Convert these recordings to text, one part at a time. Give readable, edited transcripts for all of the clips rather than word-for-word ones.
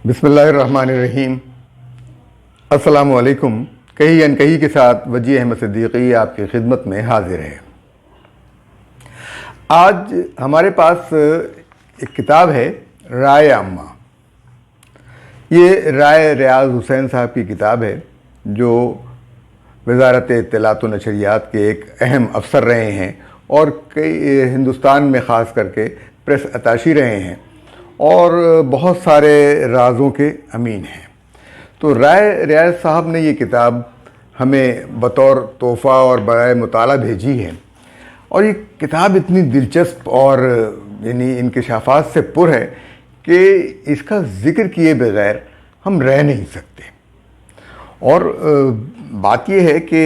بسم اللہ الرحمن الرحیم۔ السلام علیکم۔ کہیں انکہی کے ساتھ وجیہ احمد صدیقی آپ کی خدمت میں حاضر ہے۔ آج ہمارے پاس ایک کتاب ہے رائے عامہ۔ یہ رائے ریاض حسین صاحب کی کتاب ہے جو وزارت اطلاعات و نشریات کے ایک اہم افسر رہے ہیں اور کئی ہندوستان میں خاص کر کے پریس اتاشی رہے ہیں اور بہت سارے رازوں کے امین ہیں۔ تو رائے ریاض صاحب نے یہ کتاب ہمیں بطور تحفہ اور برائے مطالعہ بھیجی ہے، اور یہ کتاب اتنی دلچسپ اور انکشافات سے پر ہے کہ اس کا ذکر کیے بغیر ہم رہ نہیں سکتے۔ اور بات یہ ہے کہ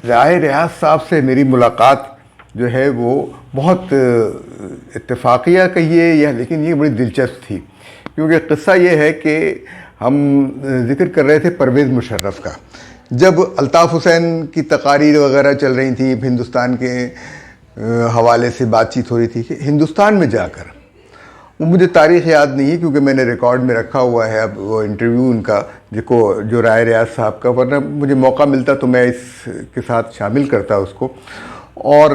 رائے ریاض صاحب سے میری ملاقات جو ہے وہ بہت اتفاقیہ کہیے یا لیکن یہ بڑی دلچسپ تھی، کیونکہ قصہ یہ ہے کہ ہم ذکر کر رہے تھے پرویز مشرف کا، جب الطاف حسین کی تقاریر وغیرہ چل رہی تھیں، ہندوستان کے حوالے سے بات چیت ہو رہی تھی کہ ہندوستان میں جا کر، وہ مجھے تاریخ یاد نہیں ہے کیونکہ میں نے ریکارڈ میں رکھا ہوا ہے اب وہ انٹرویو ان کا جو رائے ریاض صاحب کا، ورنہ مجھے موقع ملتا تو میں اس کے ساتھ شامل کرتا اس کو۔ اور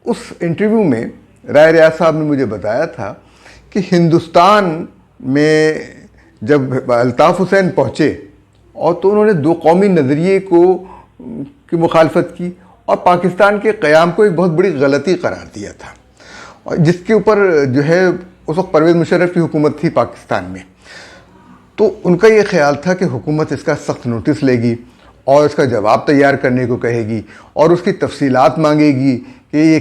اس انٹرویو میں رائے ریاض صاحب نے مجھے بتایا تھا کہ ہندوستان میں جب الطاف حسین پہنچے اور تو انہوں نے دو قومی نظریے کی مخالفت کی اور پاکستان کے قیام کو ایک بہت بڑی غلطی قرار دیا تھا، اور جس کے اوپر جو ہے اس وقت پرویز مشرف کی حکومت تھی پاکستان میں۔ تو ان کا یہ خیال تھا کہ حکومت اس کا سخت نوٹس لے گی اور اس کا جواب تیار کرنے کو کہے گی اور اس کی تفصیلات مانگے گی کہ یہ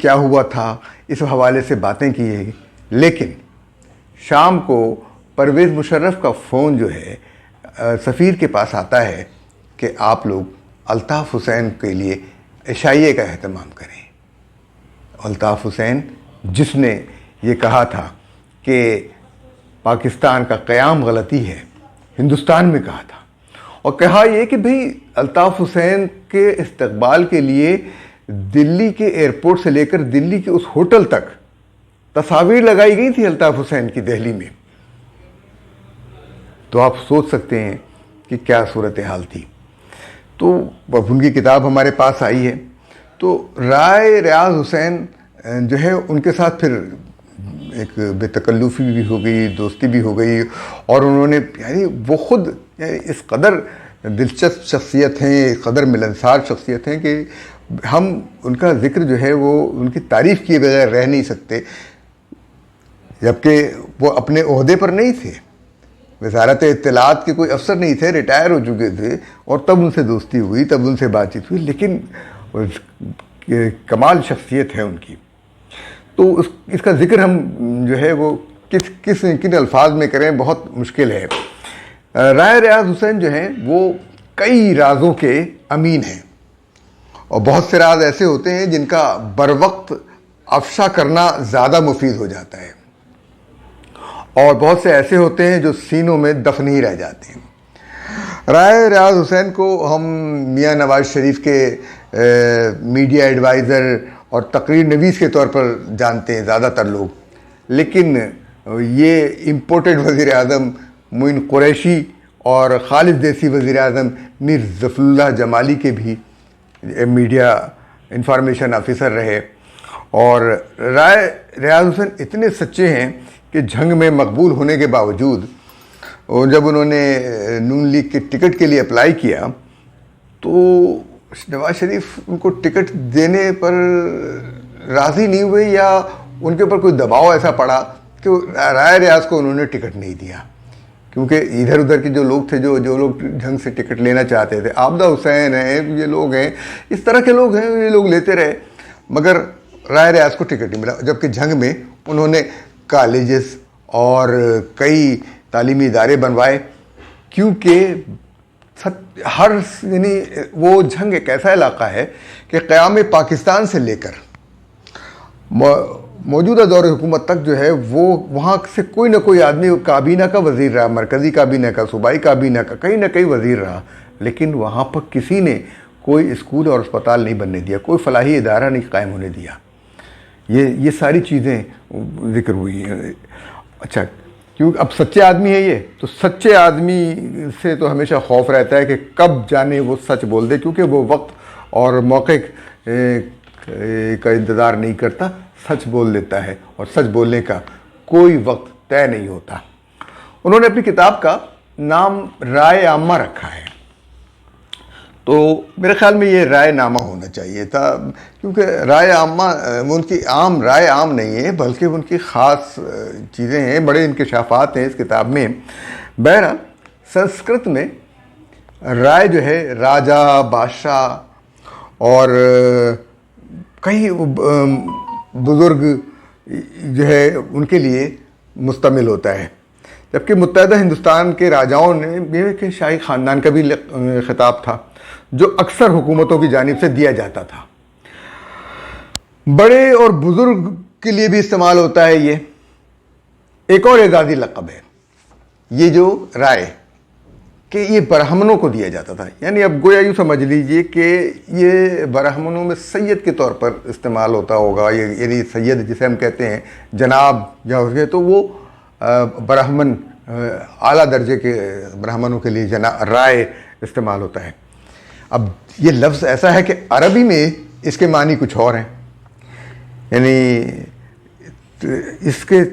کیا ہوا تھا، اس حوالے سے باتیں کیے گی۔ لیکن شام کو پرویز مشرف کا فون جو ہے سفیر کے پاس آتا ہے کہ آپ لوگ الطاف حسین کے لیے عشائیے کا اہتمام کریں۔ الطاف حسین جس نے یہ کہا تھا کہ پاکستان کا قیام غلطی ہے، ہندوستان میں کہا تھا، اور کہا یہ کہ بھئی الطاف حسین کے استقبال کے لیے دلی کے ایئرپورٹ سے لے کر دلی کے اس ہوٹل تک تصاویر لگائی گئی تھی الطاف حسین کی دہلی میں۔ تو آپ سوچ سکتے ہیں کہ کیا صورتحال تھی۔ تو اب ان کی کتاب ہمارے پاس آئی ہے، تو رائے ریاض حسین جو ہے ان کے ساتھ پھر ایک بے تکلفی بھی ہو گئی، دوستی بھی ہو گئی، اور انہوں نے وہ خود اس قدر دلچسپ شخصیت ہیں، اس قدر ملنسار شخصیت ہیں کہ ہم ان کا ذکر جو ہے وہ ان کی تعریف کیے بغیر رہ نہیں سکتے، جبکہ وہ اپنے عہدے پر نہیں تھے، وزارت اطلاعات کے کوئی افسر نہیں تھے، ریٹائر ہو چکے تھے، اور تب ان سے دوستی ہوئی، تب ان سے بات چیت ہوئی، لیکن کمال شخصیت ہے ان کی۔ تو اس کا ذکر ہم جو ہے وہ کن الفاظ میں کریں بہت مشکل ہے۔ رائے ریاض حسین جو ہیں وہ کئی رازوں کے امین ہیں، اور بہت سے راز ایسے ہوتے ہیں جن کا بروقت افشا کرنا زیادہ مفید ہو جاتا ہے، اور بہت سے ایسے ہوتے ہیں جو سینوں میں دفن ہی رہ جاتے ہیں۔ رائے ریاض حسین کو ہم میاں نواز شریف کے میڈیا ایڈوائزر اور تقریر نویس کے طور پر جانتے ہیں زیادہ تر لوگ، لیکن یہ امپورٹڈ وزیر اعظم معین قریشی اور خالد دیسی وزیر اعظم میر ظفر اللہ جمالی کے بھی میڈیا انفارمیشن آفیسر رہے۔ اور رائے ریاض حسین اتنے سچے ہیں کہ جنگ میں مقبول ہونے کے باوجود جب انہوں نے نون لیگ کے ٹکٹ کے لیے اپلائی کیا تو نواز شریف ان کو ٹکٹ دینے پر راضی نہیں ہوئے، یا ان کے اوپر کوئی دباؤ ایسا پڑا کہ رائے ریاض کو انہوں نے ٹکٹ نہیں دیا، کیونکہ ادھر ادھر کے جو لوگ تھے جو لوگ ڈھنگ سے ٹکٹ لینا چاہتے تھے، عابدہ حسین ہیں، یہ لوگ ہیں، اس طرح کے لوگ ہیں، یہ لوگ لیتے رہے، مگر رائے ریاض کو ٹکٹ نہیں ملا، جبکہ جنگ میں انہوں نے کالجز اور کئی تعلیمی ادارے بنوائے، کیونکہ وہ جنگ ایک ایسا علاقہ ہے کہ قیام پاکستان سے لے کر موجودہ دور حکومت تک جو ہے وہ وہاں سے کوئی نہ کوئی آدمی کابینہ کا وزیر رہا، مرکزی کابینہ کا، صوبائی کابینہ کا، کہیں نہ کہیں وزیر رہا، لیکن وہاں پر کسی نے کوئی اسکول اور اسپتال نہیں بننے دیا، کوئی فلاحی ادارہ نہیں قائم ہونے دیا۔ یہ ساری چیزیں ذکر ہوئی ہیں۔ اچھا، کیونکہ اب سچے آدمی ہے یہ، تو سچے آدمی سے تو ہمیشہ خوف رہتا ہے کہ کب جانے وہ سچ بول دے، کیونکہ وہ وقت اور موقع کا انتظار نہیں کرتا، سچ بول دیتا ہے، اور سچ بولنے کا کوئی وقت طے نہیں ہوتا۔ انہوں نے اپنی کتاب کا نام رائے عامہ رکھا ہے، تو میرے خیال میں یہ رائے نامہ ہونا چاہیے تھا، کیونکہ رائے عامہ ان کی عام رائے عام نہیں ہے، بلکہ ان کی خاص چیزیں ہیں، بڑے انکشافات ہیں اس کتاب میں۔ بہرحال سنسکرت میں رائے جو ہے راجا، بادشاہ اور کئی بزرگ جو ہے ان کے لیے مشتمل ہوتا ہے، جبکہ متحدہ ہندوستان کے راجاؤں نے بھی شاہی خاندان کا بھی خطاب تھا، جو اکثر حکومتوں کی جانب سے دیا جاتا تھا۔ بڑے اور بزرگ کے لیے بھی استعمال ہوتا ہے یہ۔ ایک اور اعزازی لقب ہے یہ جو رائے، کہ یہ برہمنوں کو دیا جاتا تھا، یعنی اب گویا یوں سمجھ لیجئے کہ یہ برہمنوں میں سید کے طور پر استعمال ہوتا ہوگا، یعنی سید جسے ہم کہتے ہیں جناب یا اس کے، تو وہ برہمن اعلیٰ درجے کے برہمنوں کے لیے رائے استعمال ہوتا ہے۔ اب یہ لفظ ایسا ہے کہ عربی میں اس کے معنی کچھ اور ہیں، یعنی اس کے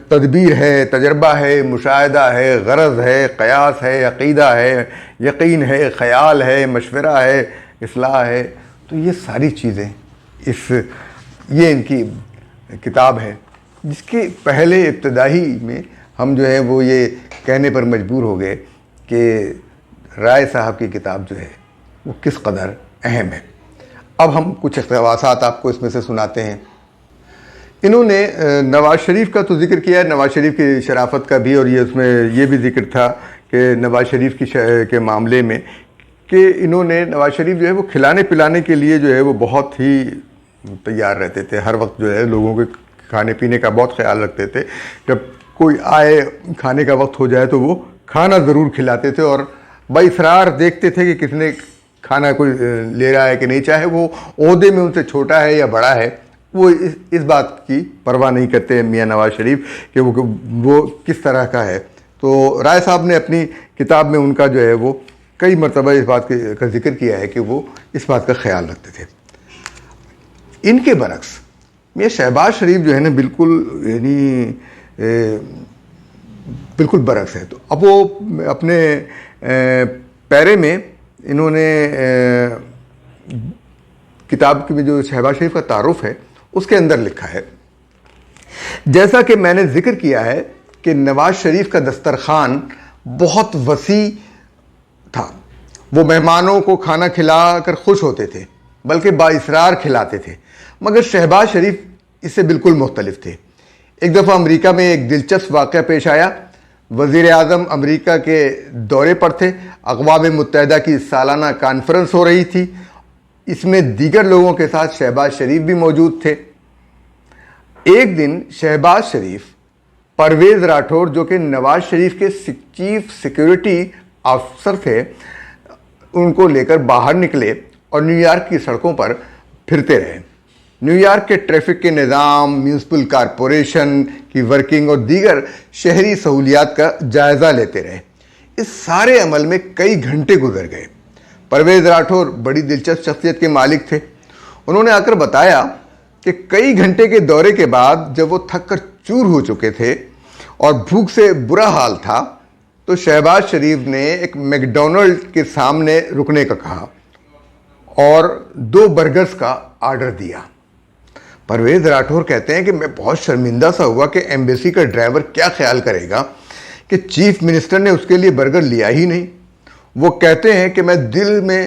تدبیر ہے، تجربہ ہے، مشاہدہ ہے، غرض ہے، قیاس ہے، عقیدہ ہے، یقین ہے، خیال ہے، مشورہ ہے، اصلاح ہے، تو یہ ساری چیزیں یہ ان کی کتاب ہے، جس کے پہلے ابتدائی میں ہم جو ہے وہ یہ کہنے پر مجبور ہو گئے کہ رائے صاحب کی کتاب جو ہے وہ کس قدر اہم ہے۔ اب ہم کچھ اقتباسات آپ کو اس میں سے سناتے ہیں۔ انہوں نے نواز شریف کا تو ذکر کیا ہے، نواز شریف کی شرافت کا بھی، اور یہ اس میں یہ بھی ذکر تھا کہ نواز شریف کے معاملے میں کہ انہوں نے نواز شریف جو ہے وہ کھلانے پلانے کے لیے جو ہے وہ بہت ہی تیار رہتے تھے، ہر وقت جو ہے لوگوں کے کھانے پینے کا بہت خیال رکھتے تھے، جب کوئی آئے کھانے کا وقت ہو جائے تو وہ کھانا ضرور کھلاتے تھے، اور باصرار دیکھتے تھے کہ کس نے کھانا کوئی لے رہا ہے کہ نہیں، چاہے وہ عہدے میں ان سے چھوٹا ہے یا بڑا ہے، وہ اس بات کی پرواہ نہیں کرتے میاں نواز شریف کہ وہ کس طرح کا ہے۔ تو رائے صاحب نے اپنی کتاب میں ان کا جو ہے وہ کئی مرتبہ اس بات کا ذکر کیا ہے کہ وہ اس بات کا خیال رکھتے تھے۔ ان کے برعکس میاں شہباز شریف جو ہے نا بالکل برعکس ہے۔ تو اب وہ اپنے پیرے میں انہوں نے کتاب کی جو شہباز شریف کا تعارف ہے اس کے اندر لکھا ہے، جیسا کہ میں نے ذکر کیا ہے کہ نواز شریف کا دسترخوان بہت وسیع تھا، وہ مہمانوں کو کھانا کھلا کر خوش ہوتے تھے، بلکہ بااصرار کھلاتے تھے، مگر شہباز شریف اس سے بالکل مختلف تھے۔ ایک دفعہ امریکہ میں ایک دلچسپ واقعہ پیش آیا۔ وزیر اعظم امریکہ کے دورے پر تھے، اقوام متحدہ کی سالانہ کانفرنس ہو رہی تھی، اس میں دیگر لوگوں کے ساتھ شہباز شریف بھی موجود تھے۔ ایک دن شہباز شریف پرویز راٹھور جو کہ نواز شریف کے چیف سیکیورٹی آفیسر تھے، ان کو لے کر باہر نکلے اور نیو یارک کی سڑکوں پر پھرتے رہے، نیو یارک کے ٹریفک کے نظام، میونسپل کارپوریشن کی ورکنگ اور دیگر شہری سہولیات کا جائزہ لیتے رہے۔ اس سارے عمل میں کئی گھنٹے گزر گئے۔ پرویز راٹھور بڑی دلچسپ شخصیت کے مالک تھے، انہوں نے آ کر بتایا کہ کئی گھنٹے کے دورے کے بعد جب وہ تھک کر چور ہو چکے تھے اور بھوک سے برا حال تھا تو شہباز شریف نے ایک میک ڈونلڈ کے سامنے رکنے کا کہا اور 2 برگرز کا آرڈر دیا۔ پرویز راٹھور کہتے ہیں کہ میں بہت شرمندہ سا ہوا کہ ایمبیسی کا ڈرائیور کیا خیال کرے گا کہ چیف منسٹر نے اس کے لیے برگر لیا ہی نہیں۔ وہ کہتے ہیں کہ میں دل میں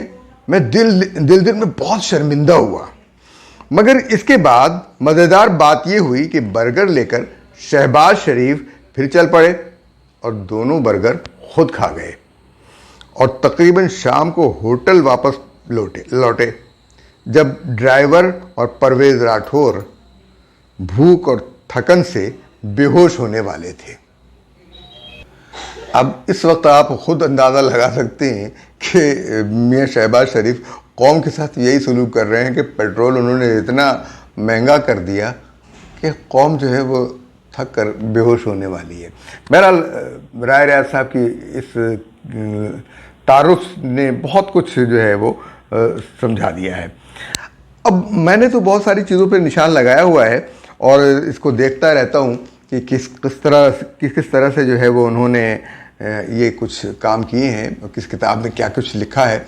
بہت شرمندہ ہوا، مگر اس کے بعد مزیدار بات یہ ہوئی کہ برگر لے کر شہباز شریف پھر چل پڑے اور دونوں برگر خود کھا گئے اور تقریباً شام کو ہوٹل واپس لوٹے جب ڈرائیور اور پرویز راٹھور بھوک اور تھکن سے بے ہوش ہونے والے تھے۔ اب اس وقت آپ خود اندازہ لگا سکتے ہیں کہ میاں شہباز شریف قوم کے ساتھ یہی سلوک کر رہے ہیں کہ پیٹرول انہوں نے اتنا مہنگا کر دیا کہ قوم جو ہے وہ تھک کر بے ہوش ہونے والی ہے۔ بہرحال رائے ریاض صاحب کی اس تعارف نے بہت کچھ جو ہے وہ سمجھا دیا ہے۔ اب میں نے تو بہت ساری چیزوں پہ نشان لگایا ہوا ہے اور اس کو دیکھتا رہتا ہوں کہ کس طرح سے جو ہے وہ انہوں نے یہ کچھ کام کیے ہیں اور کس کتاب میں کیا کچھ لکھا ہے۔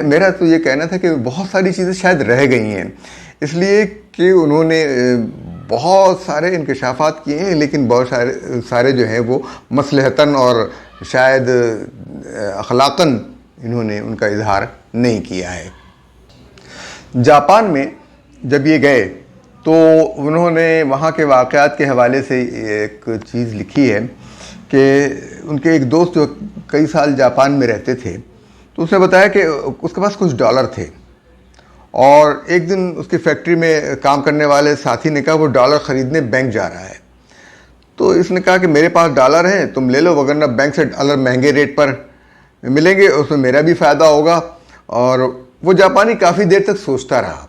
میرا تو یہ کہنا تھا کہ بہت ساری چیزیں شاید رہ گئی ہیں، اس لیے کہ انہوں نے بہت سارے انکشافات کیے ہیں، لیکن بہت سارے جو ہیں وہ مصلحتاً اور شاید اخلاقاً انہوں نے ان کا اظہار نہیں کیا ہے۔ جاپان میں جب یہ گئے تو انہوں نے وہاں کے واقعات کے حوالے سے ایک چیز لکھی ہے کہ ان کے ایک دوست جو کئی سال جاپان میں رہتے تھے تو اس نے بتایا کہ اس کے پاس کچھ ڈالر تھے، اور ایک دن اس کی فیکٹری میں کام کرنے والے ساتھی نے کہا وہ ڈالر خریدنے بینک جا رہا ہے۔ تو اس نے کہا کہ میرے پاس ڈالر ہیں، تم لے لو، وگرنہ بینک سے ڈالر مہنگے ریٹ پر ملیں گے، اس میں میرا بھی فائدہ ہوگا۔ اور وہ جاپانی کافی دیر تک سوچتا رہا،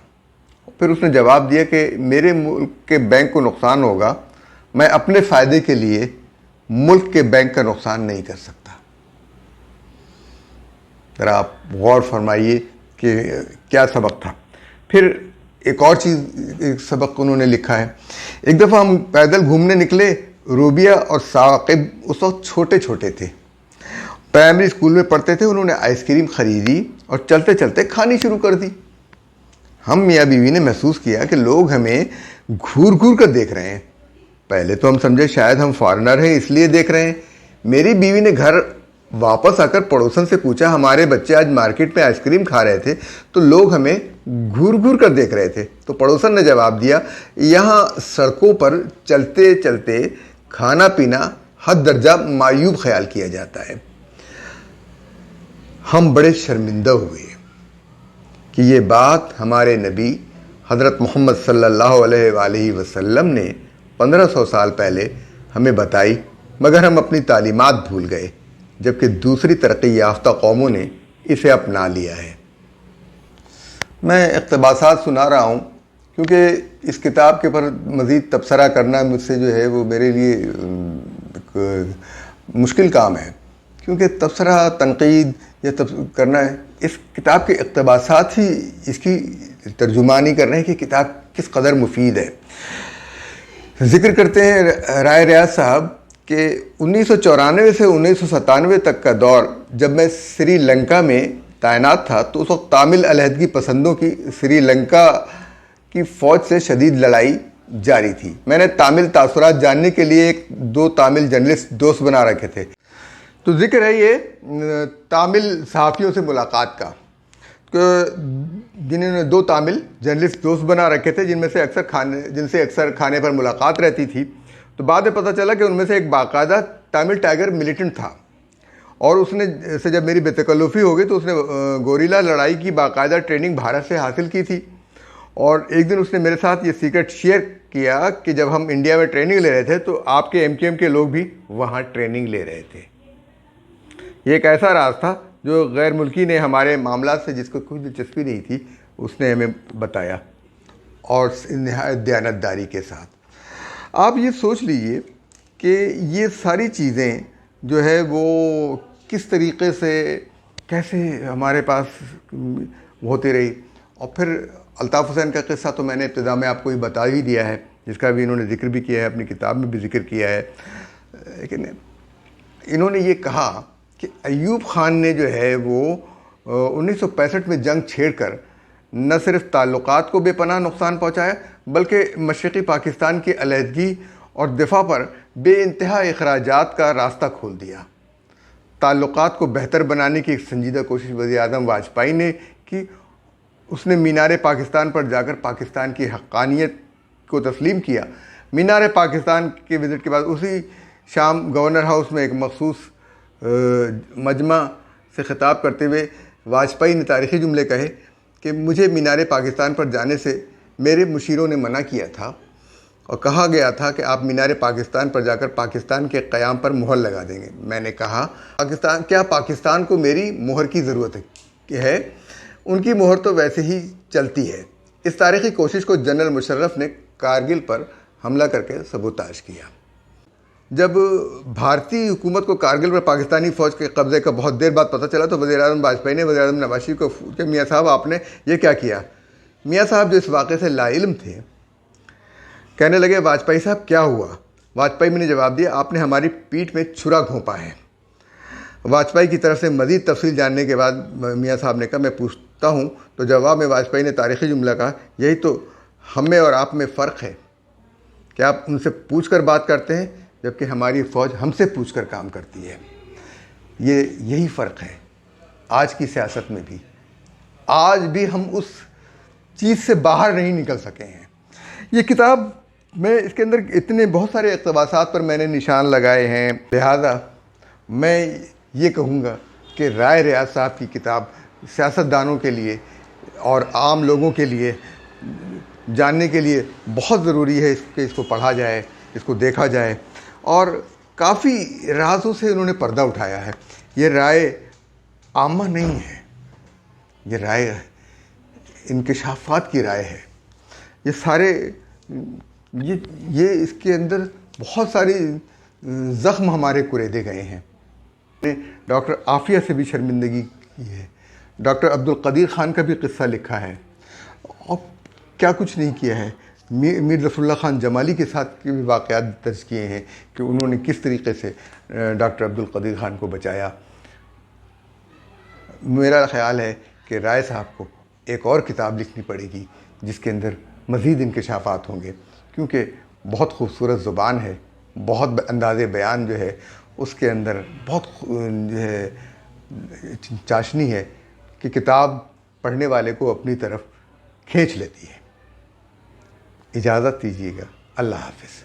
پھر اس نے جواب دیا کہ میرے ملک کے بینک کو نقصان ہوگا، میں اپنے فائدے کے لیے ملک کے بینک کا نقصان نہیں کر سکتا۔ ذرا آپ غور فرمائیے کہ کیا سبق تھا۔ پھر ایک اور ایک سبق انہوں نے لکھا ہے۔ ایک دفعہ ہم پیدل گھومنے نکلے، روبیہ اور ثاقب اس وقت چھوٹے چھوٹے تھے، پرائمری اسکول میں پڑھتے تھے۔ انہوں نے آئس کریم خریدی اور چلتے چلتے کھانی شروع کر دی۔ ہم میاں بیوی نے محسوس کیا کہ لوگ ہمیں گھور گھور کر دیکھ رہے ہیں۔ پہلے تو ہم سمجھے شاید ہم فارنر ہیں اس لیے دیکھ رہے ہیں۔ میری بیوی نے گھر واپس آ کر پڑوسن سے پوچھا، ہمارے بچے آج مارکیٹ میں آئس کریم کھا رہے تھے تو لوگ ہمیں گھور گھور کر دیکھ رہے تھے۔ تو پڑوسن نے جواب دیا، یہاں سڑکوں پر چلتے چلتے کھانا پینا حد درجہ معیوب خیال کیا جاتا ہے۔ ہم بڑے شرمندہ ہوئے کہ یہ بات ہمارے نبی حضرت محمد صلی اللہ علیہ وآلہ وسلم نے 1500 سال پہلے ہمیں بتائی، مگر ہم اپنی تعلیمات بھول گئے، جبکہ دوسری ترقی یافتہ قوموں نے اسے اپنا لیا ہے۔ میں اقتباسات سنا رہا ہوں کیونکہ اس کتاب کے پر مزید تبصرہ کرنا مجھ سے جو ہے وہ میرے لیے ایک مشکل کام ہے، کیونکہ تبصرہ تنقید یا کرنا ہے، اس کتاب کے اقتباسات ہی اس کی ترجمانی کر رہے ہیں کہ کتاب کس قدر مفید ہے۔ ذکر کرتے ہیں رائے ریاض صاحب کہ 1994 سے 1997 تک کا دور جب میں سری لنکا میں تعینات تھا تو اس وقت تامل علیحدگی پسندوں کی سری لنکا کی فوج سے شدید لڑائی جاری تھی۔ میں نے تامل تاثرات جاننے کے لیے ایک دو تامل جرنلسٹ دوست بنا رکھے تھے۔ تو ذکر ہے یہ تامل صحافیوں سے ملاقات کا، جنہوں نے دو تامل جرنلسٹ دوست بنا رکھے تھے جن سے اکثر کھانے پر ملاقات رہتی تھی۔ تو بعد میں پتہ چلا کہ ان میں سے ایک باقاعدہ تامل ٹائیگر ملیٹنٹ تھا، اور اس نے سے جب میری بے تکلفی ہو گئی تو اس نے گوریلا لڑائی کی باقاعدہ ٹریننگ بھارت سے حاصل کی تھی۔ اور ایک دن اس نے میرے ساتھ یہ سیکرٹ شیئر کیا کہ جب ہم انڈیا میں ٹریننگ لے رہے تھے تو آپ کے MQM کے لوگ بھی وہاں ٹریننگ لے رہے تھے۔ یہ ایک ایسا راز تھا جو غیر ملکی نے ہمارے معاملات سے جس کو کوئی دلچسپی نہیں تھی اس نے ہمیں بتایا، اور نہایت دیانتداری کے ساتھ۔ آپ یہ سوچ لیجئے کہ یہ ساری چیزیں جو ہے وہ کس طریقے سے کیسے ہمارے پاس ہوتی رہی۔ اور پھر الطاف حسین کا قصہ تو میں نے ابتدا میں آپ کو ہی بتا ہی دیا ہے، جس کا بھی انہوں نے ذکر بھی کیا ہے، اپنی کتاب میں بھی ذکر کیا ہے۔ لیکن انہوں نے یہ کہا کہ ایوب خان نے جو ہے وہ 1965 میں جنگ چھیڑ کر نہ صرف تعلقات کو بے پناہ نقصان پہنچایا بلکہ مشرقی پاکستان کی علیحدگی اور دفاع پر بے انتہا اخراجات کا راستہ کھول دیا۔ تعلقات کو بہتر بنانے کی ایک سنجیدہ کوشش وزیر اعظم واجپئی نے کی۔ اس نے مینار پاکستان پر جا کر پاکستان کی حقانیت کو تسلیم کیا۔ مینار پاکستان کے وزٹ کے بعد اسی شام گورنر ہاؤس میں ایک مخصوص مجمع سے خطاب کرتے ہوئے واجپئی نے تاریخی جملے کہے کہ مجھے مینار پاکستان پر جانے سے میرے مشیروں نے منع کیا تھا اور کہا گیا تھا کہ آپ مینار پاکستان پر جا کر پاکستان کے قیام پر مہر لگا دیں گے۔ میں نے کہا کیا پاکستان کو میری مہر کی ضرورت ہے؟ ان کی مہر تو ویسے ہی چلتی ہے۔ اس تاریخی کوشش کو جنرل مشرف نے کارگل پر حملہ کر کے سبوتاژ کیا۔ جب بھارتی حکومت کو کارگل پر پاکستانی فوج کے قبضے کا بہت دیر بعد پتہ چلا تو وزیر اعظم واجپئی نے وزیر اعظم نواز شریف کو کہ میاں صاحب آپ نے یہ کیا کیا؟ میاں صاحب جو اس واقعے سے لا علم تھے کہنے لگے واجپئی صاحب کیا ہوا؟ واجپئی نے جواب دیا آپ نے ہماری پیٹھ میں چھرا گھونپا ہے۔ واجپئی کی طرف سے مزید تفصیل جاننے کے بعد میاں صاحب نے کہا میں پوچھتا ہوں، تو جواب میں واجپئی نے تاریخی جملہ کہا یہی تو ہم میں اور آپ میں فرق ہے کہ آپ ان سے پوچھ کر بات کرتے ہیں جبکہ ہماری فوج ہم سے پوچھ کر کام کرتی ہے۔ یہی فرق ہے آج کی سیاست میں بھی۔ آج بھی ہم اس چیز سے باہر نہیں نکل سکے ہیں۔ یہ کتاب میں اس کے اندر اتنے بہت سارے اقتباسات پر میں نے نشان لگائے ہیں، لہذا میں یہ کہوں گا کہ رائے ریاض صاحب کی کتاب سیاستدانوں کے لیے اور عام لوگوں کے لیے جاننے کے لیے بہت ضروری ہے کہ اس کو پڑھا جائے، اس کو دیکھا جائے، اور کافی رازوں سے انہوں نے پردہ اٹھایا ہے۔ یہ رائے عامہ نہیں ہے، یہ رائے انکشافات کی رائے ہے۔ یہ سارے یہ اس کے اندر بہت ساری زخم ہمارے کریدے گئے ہیں۔ ڈاکٹر عافیہ سے بھی شرمندگی کی ہے، ڈاکٹر عبدالقدیر خان کا بھی قصہ لکھا ہے، اور کیا کچھ نہیں کیا ہے۔ میر ظفر اللہ خان جمالی کے ساتھ کے بھی واقعات درج کیے ہیں کہ انہوں نے کس طریقے سے ڈاکٹر عبدالقدیر خان کو بچایا۔ میرا خیال ہے کہ رائے صاحب کو ایک اور کتاب لکھنی پڑے گی جس کے اندر مزید انکشافات ہوں گے، کیونکہ بہت خوبصورت زبان ہے، بہت انداز بیان جو ہے اس کے اندر بہت جو ہے چاشنی ہے کہ کتاب پڑھنے والے کو اپنی طرف کھینچ لیتی ہے۔ اجازت دیجیے گا، اللہ حافظ۔